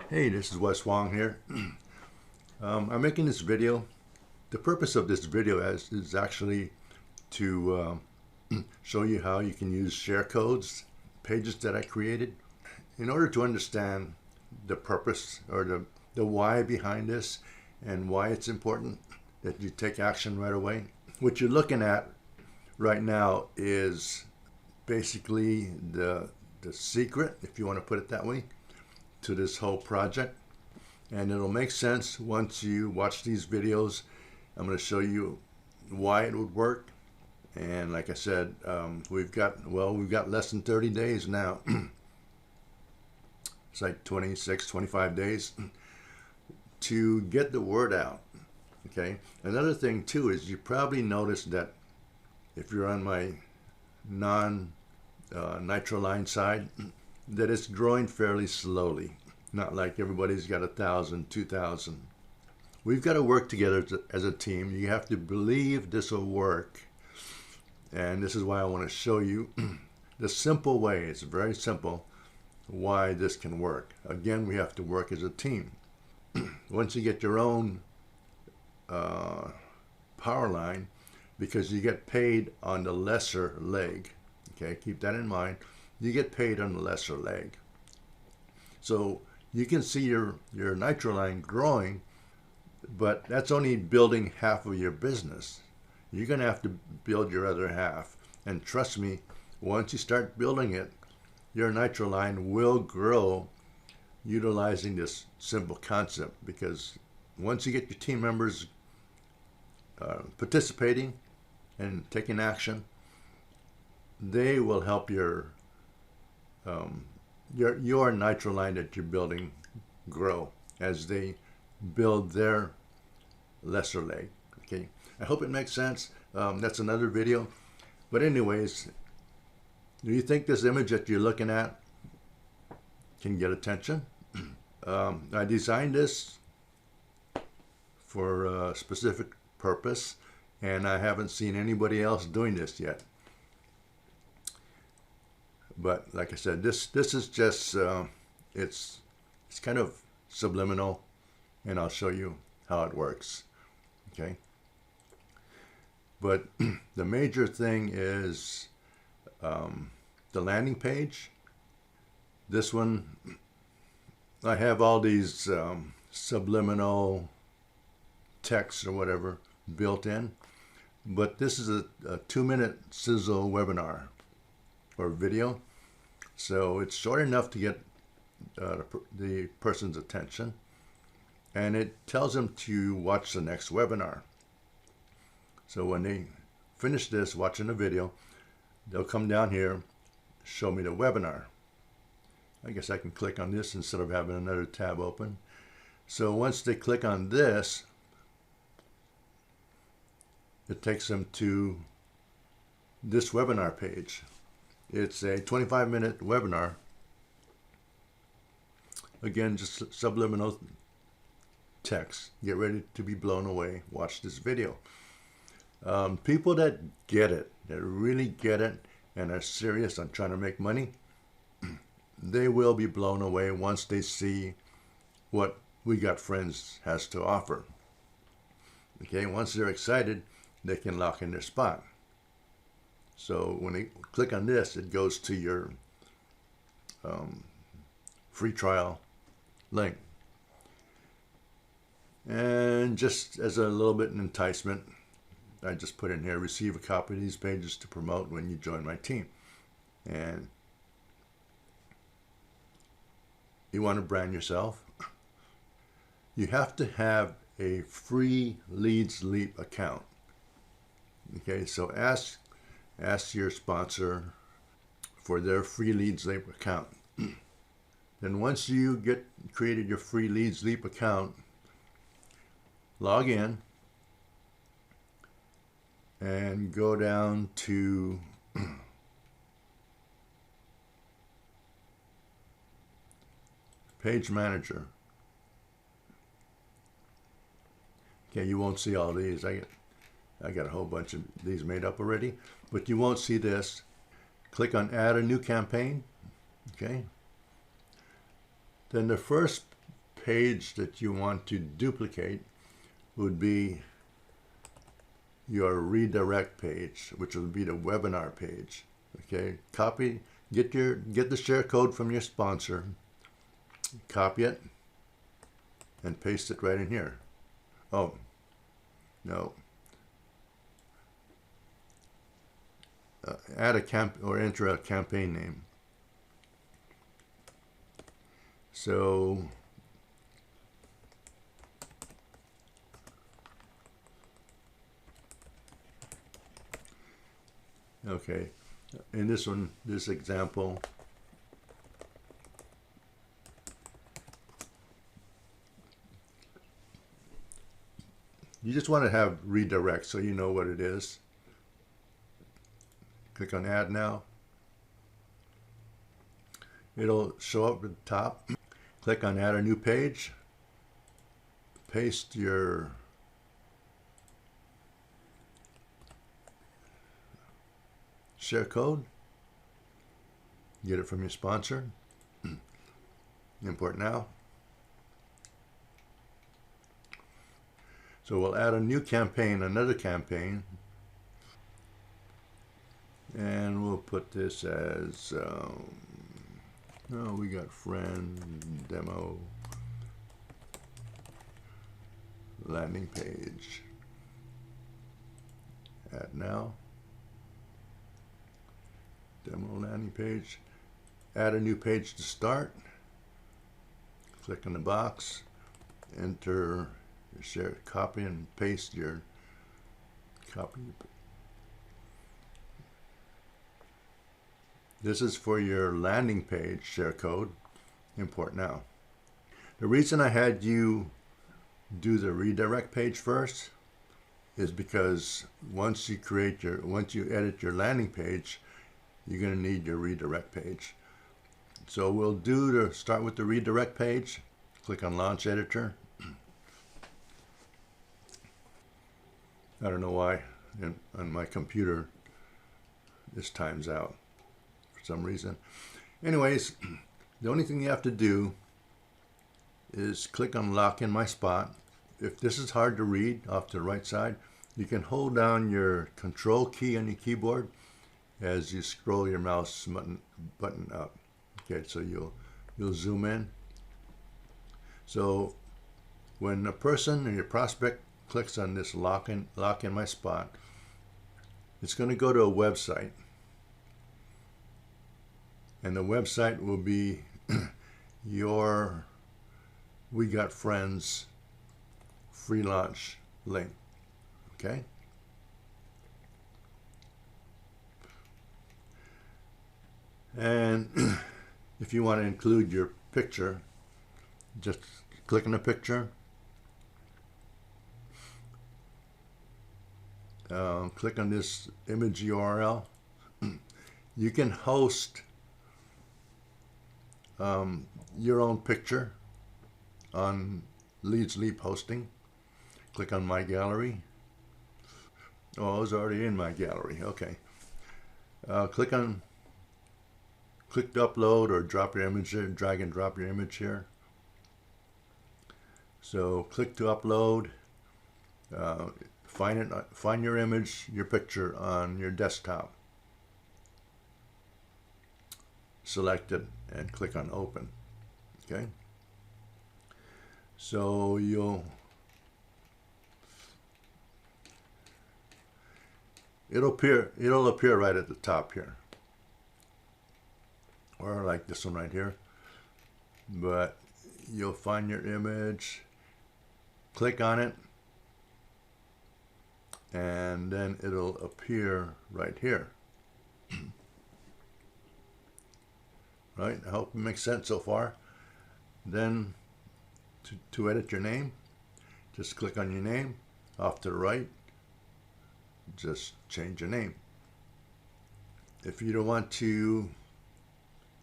Hey, this is Wes Wong here. I'm making this video. The purpose of this video is actually to show you how you can use share codes, pages that I created, in order to understand the purpose or the why behind this and why it's important that you take action right away. What you're looking at right now is basically the secret, if you want to put it that way, to this whole project. And it'll make sense once you watch these videos. I'm going to show you why it would work. And like I said, we've got less than 30 days now. It's like 26, 25 days to get the word out. Okay. Another thing too is you probably noticed that if you're on my non-nitroline side, that it's growing fairly slowly. Not like everybody's got 1,000, 2,000. We've got to work together as a team. You have to believe this will work. And this is why I want to show you the simple way. It's very simple why this can work. Again, we have to work as a team. Once you get your own power line, because you get paid on the lesser leg. Okay, keep that in mind. You get paid on the lesser leg. So you can see your nitro line growing, but that's only building half of your business. You're going to have to build your other half. And trust me, once you start building it, your nitro line will grow utilizing this simple concept, because once you get your team members participating and taking action, they will help your nitro line that you're building grow as they build their lesser leg. Okay, I hope it makes sense. That's another video. But anyways, do you think this image that you're looking at can get attention? I designed this for a specific purpose, and I haven't seen anybody else doing this yet. But like I said, this is just it's kind of subliminal, and I'll show you how it works. Okay. But the major thing is the landing page. This one, I have all these subliminal text or whatever built in, but this is a 2-minute sizzle webinar or video. So it's short enough to get the person's attention, and it tells them to watch the next webinar. So when they finish this, watching the video, they'll come down here, show me the webinar. I guess I can click on this instead of having another tab open. So once they click on this, it takes them to this webinar page. It's a 25-minute webinar. Again, just subliminal text. Get ready to be blown away. Watch this video. People that get it, that really get it, and are serious on trying to make money, they will be blown away once they see what We Got Friends has to offer. Okay, once they're excited, they can lock in their spot. So when they click on this, it goes to your free trial link. And just as a little bit of enticement, I just put in here, receive a copy of these pages to promote when you join my team. And you want to brand yourself, you have to have a free LeadsLeap account. Okay, so ask your sponsor for their free LeadsLeap account. Then once you created your free LeadsLeap account, log in and go down to Page Manager. Okay, you won't see all these. I got a whole bunch of these made up already, but you won't see this. Click on Add a New Campaign. Okay. Then the first page that you want to duplicate would be your redirect page, which would be the webinar page. Okay, copy, get the share code from your sponsor, copy it, and paste it right in here. Oh, no. Add a or enter a campaign name. So okay, in this one, this example, you just want to have redirect so you know what it is. Click on Add Now. It'll show up at the top. Click on Add a New Page. Paste your share code. Get it from your sponsor. Import now. So we'll add a new campaign, another campaign. And we'll put this as, we got friend, demo, landing page. Add now. Demo landing page. Add a new page to start. Click on the box. Enter your share, copy and paste your copy. This is for your landing page share code. Import now. The reason I had you do the redirect page first is because once you edit your landing page, you're going to need your redirect page. So we'll start with the redirect page. Click on Launch Editor. I don't know why on my computer this times out for some reason. Anyways, the only thing you have to do is click on Lock in My Spot. If this is hard to read off to the right side, you can hold down your Control key on your keyboard as you scroll your mouse button up. Okay, so you'll zoom in. So when a person or your prospect clicks on this lock in my spot, it's going to go to a website, and the website will be your We Got Friends free launch link. Okay. And if you want to include your picture, just click on the picture. Click on this image URL. You can host your own picture on LeadsLeap hosting. Click on My Gallery. Oh, it's already in My Gallery. Okay. Click to upload or drop your image there. Drag and drop your image here. So click to upload. Find your image, your picture on your desktop. Select it and click on Open. Okay. So it'll appear right at the top here, or like this one right here. But you'll find your image, click on it, and then it'll appear right here. Right? I hope it makes sense so far. Then to edit your name, just click on your name. Off to the right, just change your name. If you don't want to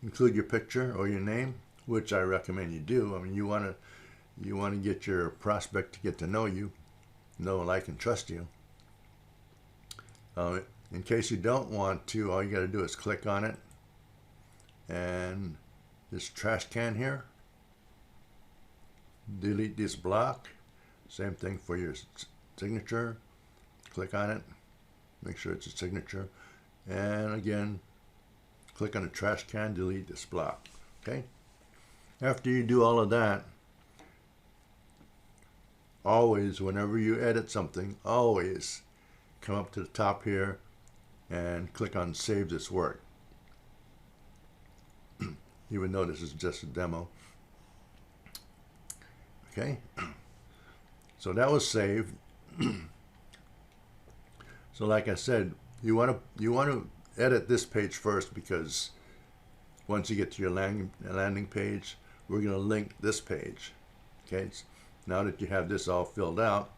include your picture or your name, which I recommend you do, I mean, you want to get your prospect to get to know you, know, like, and trust you. In case you don't want to, all you got to do is click on it, and this trash can here, delete this block. Same thing for your signature. Click on it, make sure it's a signature, and again, click on the trash can, delete this block. Okay. After you do all of that, always, whenever you edit something, always come up to the top here and click on Save This Work. Even though this is just a demo. Okay. So that was saved. So like I said, you want to edit this page first, because once you get to your landing page, we're going to link this page. Okay. Now that you have this all filled out,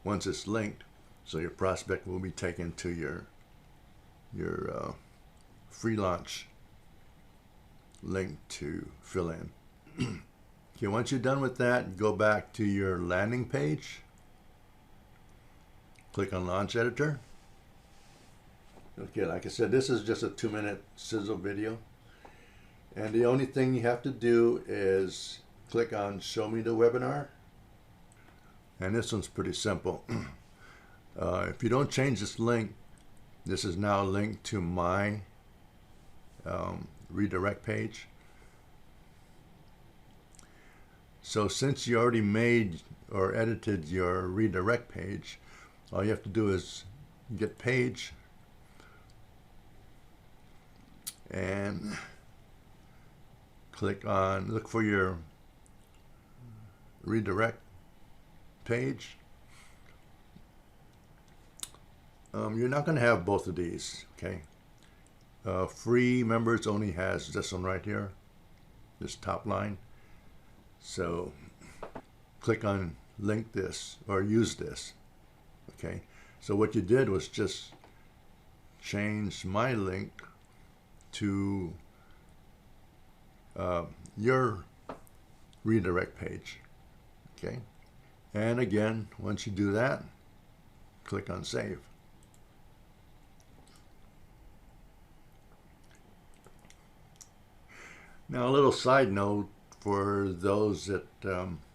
once it's linked, so your prospect will be taken to your free launch link to fill in. Okay, once you're done with that, go back to your landing page. Click on Launch Editor. Okay, like I said, this is just a 2-minute sizzle video. And the only thing you have to do is click on Show Me the Webinar. And this one's pretty simple. If you don't change this link, this is now linked to my redirect page. So since you already made or edited your redirect page, all you have to do is get page and click on, look for your redirect page. You're not going to have both of these, okay? Free members only has this one right here, this top line. So click on link this or use this. Okay, so what you did was just change my link to your redirect page. Okay, and again, once you do that, click on save. Now, a little side note for those that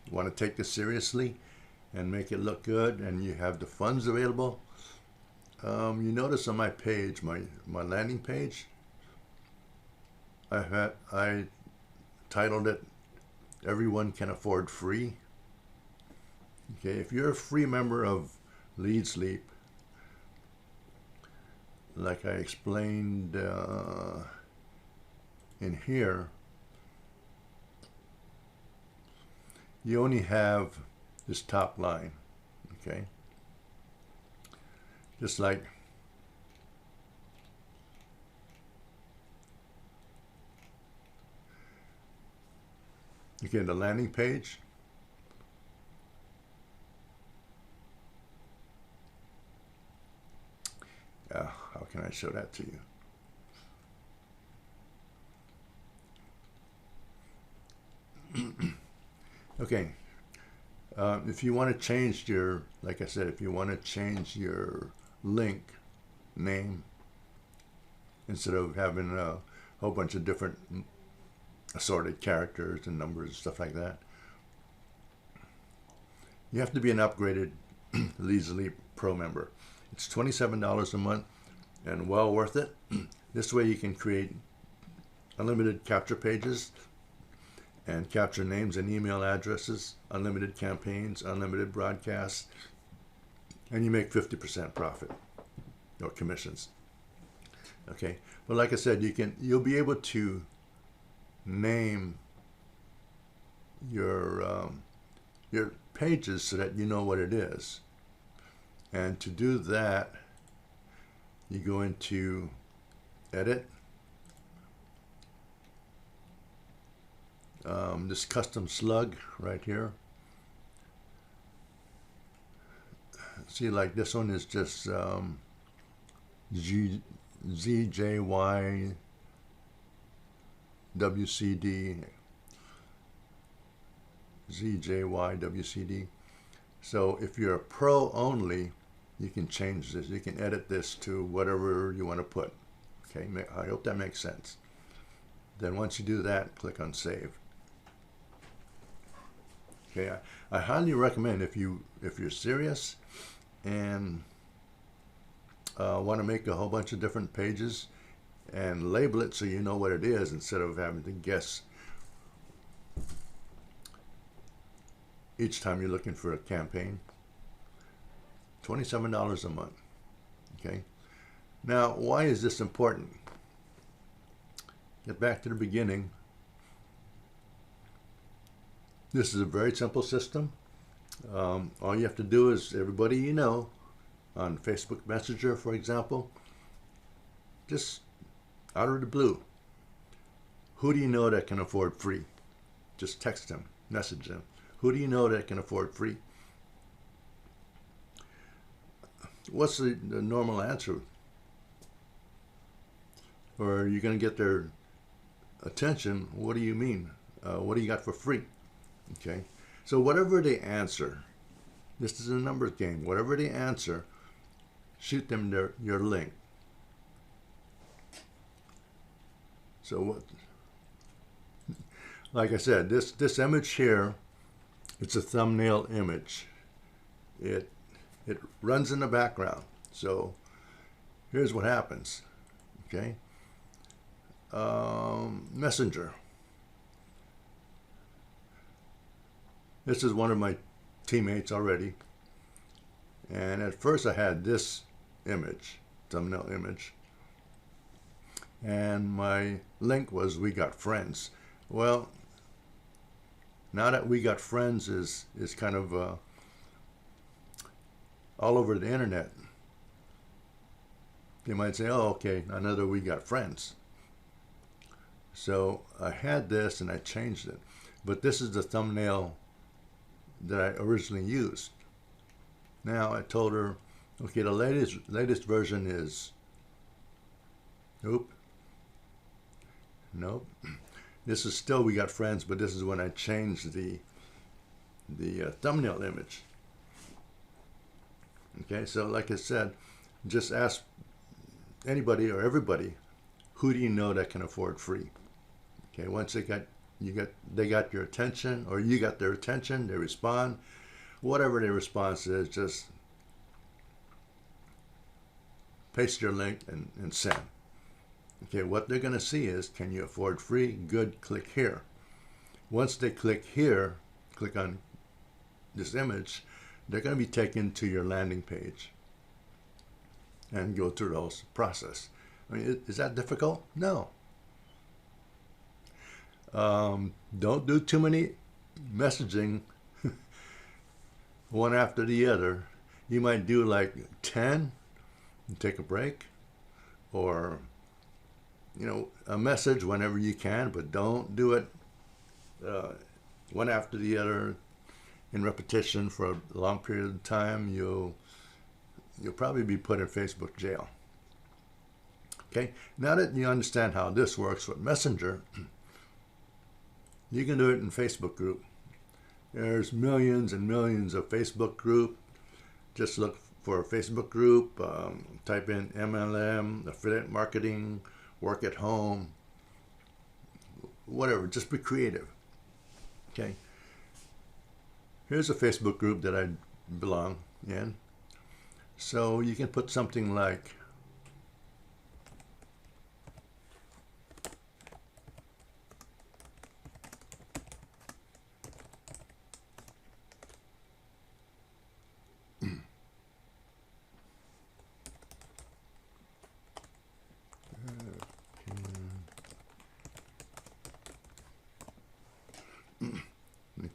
want to take this seriously and make it look good, and you have the funds available. You notice on my page, my landing page, I titled it "Everyone Can Afford Free." Okay, if you're a free member of LeadsLeap, like I explained in here, you only have this top line, okay? Just like the landing page. How can I show that to you? Okay. If you want to change your, like I said, if you want to change your link name, instead of having a whole bunch of different assorted characters and numbers and stuff like that, you have to be an upgraded LeadsLeap Pro member. It's $27 a month and well worth it. This way you can create unlimited capture pages and capture names and email addresses, unlimited campaigns, unlimited broadcasts, and you make 50% profit or commissions. Okay, but like I said, you'll be able to name your pages so that you know what it is. And to do that, you go into Edit, this custom slug right here. See, like this one is just ZJY WCD, ZJY WCD. So if you're a pro only, you can change this. You can edit this to whatever you want to put. Okay, I hope that makes sense. Then once you do that, click on Save. Okay, I highly recommend if you're serious and want to make a whole bunch of different pages and label it so you know what it is instead of having to guess each time you're looking for a campaign. $27 a month. Okay. Now, why is this important? Get back to the beginning. This is a very simple system. All you have to do is, everybody you know, on Facebook Messenger, for example, just out of the blue, who do you know that can afford free? Just text them, message them. Who do you know that can afford free? What's the normal answer? Or are you going to get their attention? What do you mean? What do you got for free? Okay, so whatever they answer, this is a numbers game. Whatever they answer, shoot them your link. So what? Like I said, this image here, it's a thumbnail image. It runs in the background. So here's what happens. Okay. Messenger. This is one of my teammates already. And at first I had this image, thumbnail image. And my link was "We Got Friends." Well, now that "We Got Friends" is kind of all over the internet, they might say, oh, okay, another "We Got Friends." So I had this and I changed it. But this is the thumbnail that I originally used. Now I told her, okay, the latest version is, nope. This is still "We Got Friends," but this is when I changed the thumbnail image. Okay, so like I said, just ask anybody or everybody, who do you know that can afford free? Okay, once they got your attention, or you got their attention, they respond. Whatever their response is, just paste your link and send. Okay, what they're going to see is, can you afford free? Good, click here. Once they click here, click on this image, they're going to be taken to your landing page and go through the whole process. I mean, is that difficult? No. Don't do too many messaging one after the other. You might do like 10 and take a break, or a message whenever you can, but don't do it one after the other in repetition for a long period of time. You'll probably be put in Facebook jail. Okay, now that you understand how this works with Messenger, you can do it in Facebook group. There's millions and millions of Facebook group. Just look for a Facebook group, type in MLM, affiliate marketing, work at home, whatever, just be creative. Okay. Here's a Facebook group that I belong in. So you can put something like,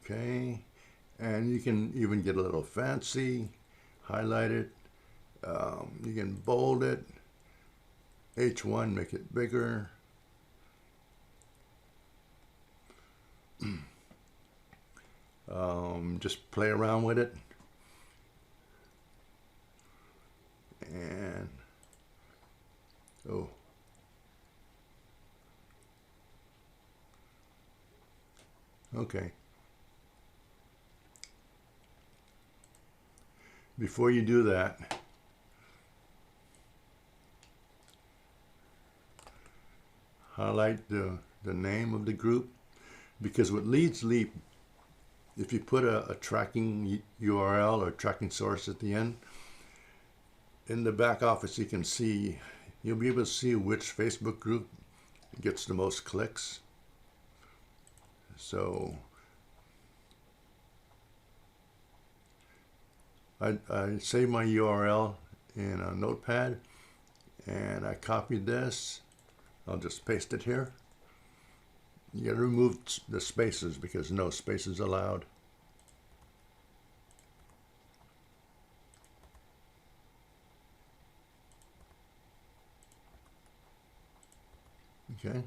okay, and you can even get a little fancy, highlight it, you can bold it, H1, make it bigger, just play around with it, and okay. Before you do that, highlight the name of the group, because with LeadsLeap, if you put a tracking URL or tracking source at the end, in the back office you can see, you'll be able to see which Facebook group gets the most clicks. So I save my URL in a notepad and I copied this. I'll just paste it here. You gotta remove the spaces because no spaces allowed. Okay.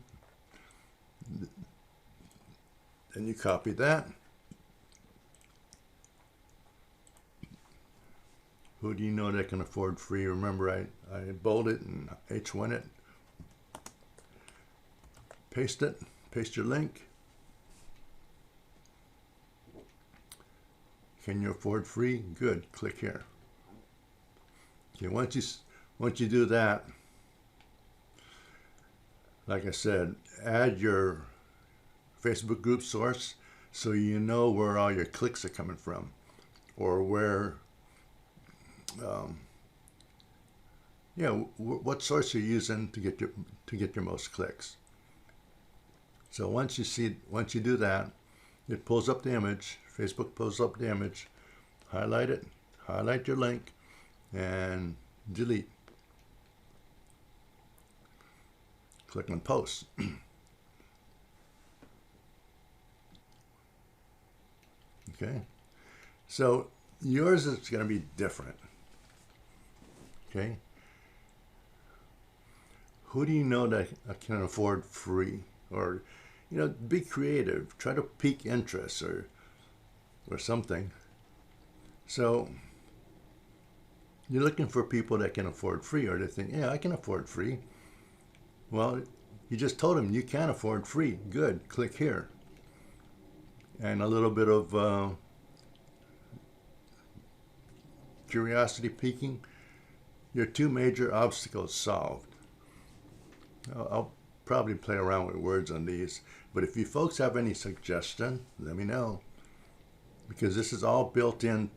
Then you copy that. Who do you know that can afford free? Remember, I bolded and H1 it. Paste it. Paste your link. Can you afford free? Good. Click here. Okay. Once you do that, like I said, add your Facebook group source so you know where all your clicks are coming from, or where, what source you're using to get your most clicks. So once you do that, it pulls up the image. Facebook pulls up the image. Highlight it. Highlight your link, and delete. Click on post. Okay, so yours is going to be different. Okay, who do you know that can afford free? Or, be creative. Try to pique interest or something. So you're looking for people that can afford free, or they think, yeah, I can afford free. Well, you just told them you can afford free. Good. Click here. And a little bit of curiosity piquing. Your two major obstacles solved. I'll probably play around with words on these, but if you folks have any suggestion, let me know, because this is all built in.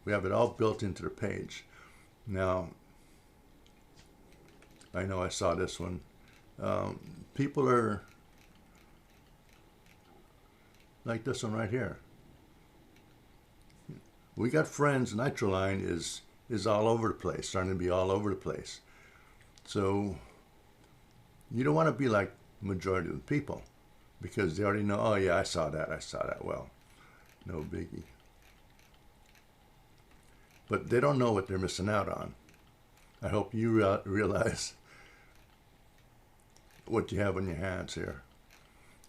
We have it all built into the page. Now, I know I saw this one. People are like this one right here. We Got Friends Nitroline is all over the place, starting to be all over the place. So you don't want to be like the majority of the people, because they already know, oh yeah, I saw that. Well, no biggie. But they don't know what they're missing out on. I hope you realize what you have on your hands here.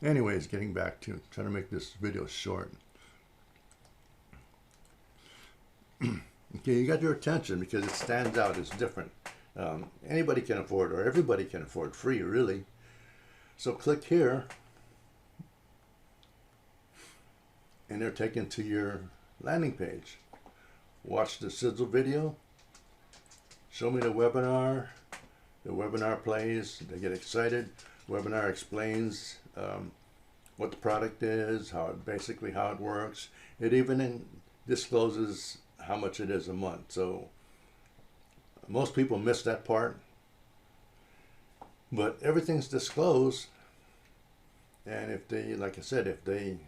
Anyways, getting back to trying to make this video short. Okay, you got your attention because it stands out. It's different. Anybody can afford, or everybody can afford free, really. So click here, and they're taken to your landing page. Watch the sizzle video. Show me the webinar. The webinar plays. They get excited. Webinar explains what the product is, basically how it works. It even discloses how much it is a month. So most people miss that part, but everything's disclosed. And if they, like I said, if they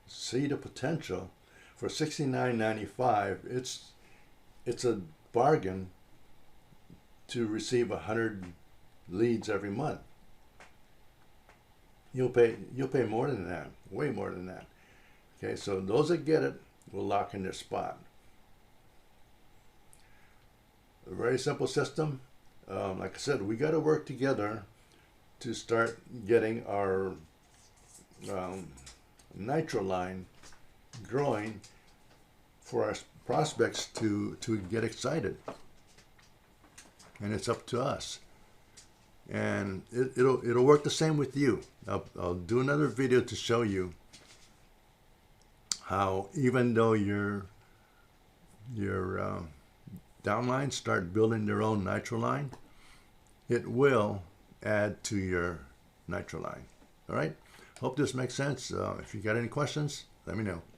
see the potential for $69.95, it's a bargain to receive 100 leads every month. You'll pay more than that, way more than that. Okay, so those that get it will lock in their spot. A very simple system. Like I said, we got to work together to start getting our nitro line growing for our prospects to get excited. And it's up to us. And it'll work the same with you. I'll do another video to show you how, even though your downlines start building their own nitro line, it will add to your nitro line. All right. Hope this makes sense. If you got any questions, let me know.